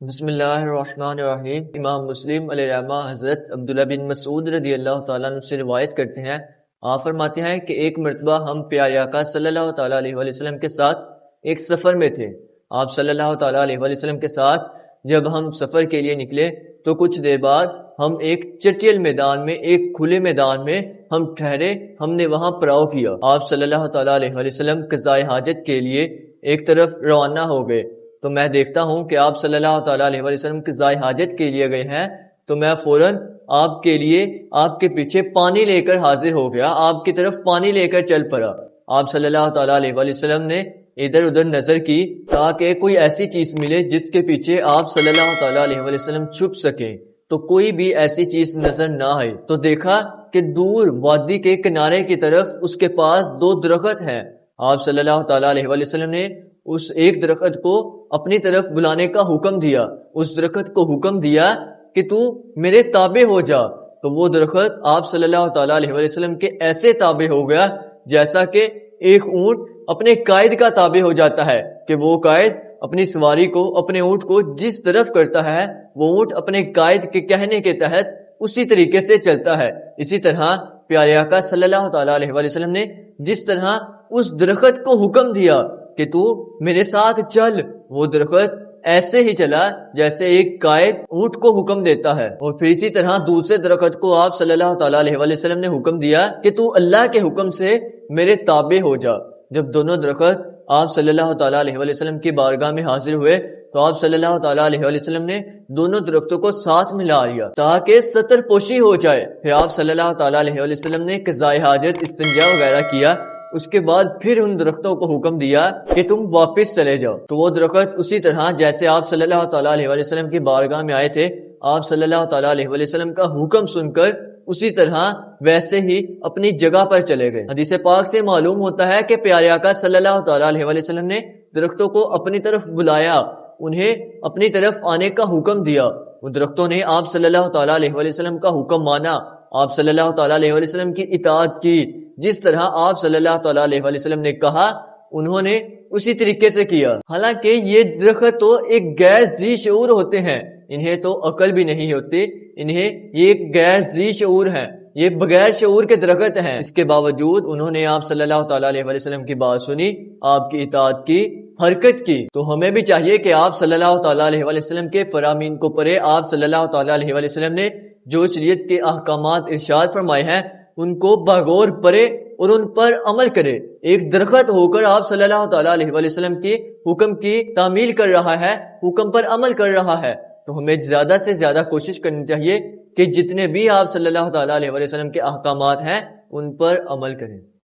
بسم اللہ الرحمن الرحیم۔ امام مسلم علیہ رحمہ حضرت عبداللہ بن مسعود رضی اللہ تعالیٰ عنہ سے روایت کرتے ہیں، آپ فرماتے ہیں کہ ایک مرتبہ ہم پیارے آقا صلی اللہ تعالیٰ علیہ وسلم کے ساتھ ایک سفر میں تھے۔ آپ صلی اللہ تعالیٰ علیہ وسلم کے ساتھ جب ہم سفر کے لیے نکلے تو کچھ دیر بعد ہم ایک چٹیل میدان میں، ایک کھلے میدان میں ہم ٹھہرے، ہم نے وہاں پڑاؤ کیا۔ آپ صلی اللہ تعالیٰ علیہ وسلم قضائے حاجت کے لیے ایک طرف روانہ ہو گئے تو میں دیکھتا ہوں کہ آپ صلی اللہ تعالیٰ علیہ وسلم قضائے حاجت کے لیے گئے ہیں، تو میں فوراً آپ کے لیے آپ کے پیچھے پانی لے کر حاضر ہو گیا، آپ کی طرف پانی لے کر چل پڑا۔ آپ صلی اللہ تعالیٰ علیہ وسلم نے ادھر ادھر نظر کی تاکہ کوئی ایسی چیز ملے جس کے پیچھے آپ صلی اللہ تعالیٰ علیہ وسلم چھپ سکیں، تو کوئی بھی ایسی چیز نظر نہ آئی۔ تو دیکھا کہ دور وادی کے کنارے کی طرف اس کے پاس دو درخت ہیں۔ آپ صلی اللہ تعالیٰ علیہ وسلم نے اس ایک درخت کو اپنی طرف بلانے کا حکم دیا، اس درخت کو حکم دیا کہ تو میرے تابع ہو جا۔ تو وہ درخت آپ صلی اللہ تعالیٰ علیہ وسلم کے ایسے تابع ہو گیا جیسا کہ ایک اونٹ اپنے قائد کا تابع ہو جاتا ہے، کہ وہ قائد اپنی سواری کو، اپنے اونٹ کو جس طرف کرتا ہے وہ اونٹ اپنے قائد کے کہنے کے تحت اسی طریقے سے چلتا ہے۔ اسی طرح پیارے آقا صلی اللہ تعالیٰ علیہ وسلم نے جس طرح اس درخت کو حکم دیا کہ تو میرے ساتھ چل، وہ درخت ایسے ہی چلا جیسے ایک قائد اونٹ کو حکم دیتا ہے۔ اور پھر اسی طرح دوسرے درخت کو آپ صلی اللہ تعالیٰ علیہ وسلم نے حکم دیا کہ تو اللہ کے حکم سے میرے تابع ہو جا۔ جب دونوں درخت آپ صلی اللہ تعالیٰ علیہ وسلم کی بارگاہ میں حاضر ہوئے تو آپ صلی اللہ تعالیٰ علیہ وسلم نے دونوں درختوں کو ساتھ ملا لیا تاکہ ستر پوشی ہو جائے۔ پھر آپ صلی اللہ تعالیٰ علیہ وسلم نے قضائے حاجت، استنجا وغیرہ کیا۔ اس کے بعد پھر ان درختوں کو حکم دیا کہ تم واپس چلے جاؤ۔ تو وہ درخت اسی طرح جیسے آپ صلی اللہ تعالیٰ علیہ وسلم کی بارگاہ میں آئے تھے، آپ صلی اللہ تعالیٰ علیہ وسلم کا حکم سن کر اسی طرح ویسے ہی اپنی جگہ پر چلے گئے۔ حدیث پاک سے معلوم ہوتا ہے کہ پیارے آقا صلی اللہ تعالیٰ علیہ وسلم نے درختوں کو اپنی طرف بلایا، انہیں اپنی طرف آنے کا حکم دیا۔ وہ درختوں نے آپ صلی اللہ تعالیٰ علیہ وسلم کا حکم مانا، آپ صلی اللہ تعالیٰ علیہ وسلم کی اطاعت کی، جس طرح آپ صلی اللہ تعالیٰ علیہ وسلم نے کہا انہوں نے اسی طریقے سے کیا۔ حالانکہ یہ درخت تو ایک غیر ذی شعور ہوتے ہیں، انہیں تو عقل بھی نہیں ہوتی، انہیں یہ غیر ذی شعور ہیں، یہ بغیر شعور کے درخت ہیں۔ اس کے باوجود انہوں نے آپ صلی اللہ تعالیٰ علیہ وسلم کی بات سنی، آپ کی اطاعت کی، حرکت کی۔ تو ہمیں بھی چاہیے کہ آپ صلی اللہ تعالیٰ علیہ وسلم کے فرامین کو پڑھے۔ آپ صلی اللہ تعالیٰ علیہ وسلم نے جو شریعت کے احکامات ارشاد فرمائے ہیں ان کو بغور پڑھے اور ان پر عمل کرے۔ ایک درخت ہو کر آپ صلی اللہ تعالیٰ علیہ وسلم کی حکم کی تعمیل کر رہا ہے، حکم پر عمل کر رہا ہے، تو ہمیں زیادہ سے زیادہ کوشش کرنی چاہیے کہ جتنے بھی آپ صلی اللہ تعالیٰ علیہ وسلم کے احکامات ہیں ان پر عمل کریں۔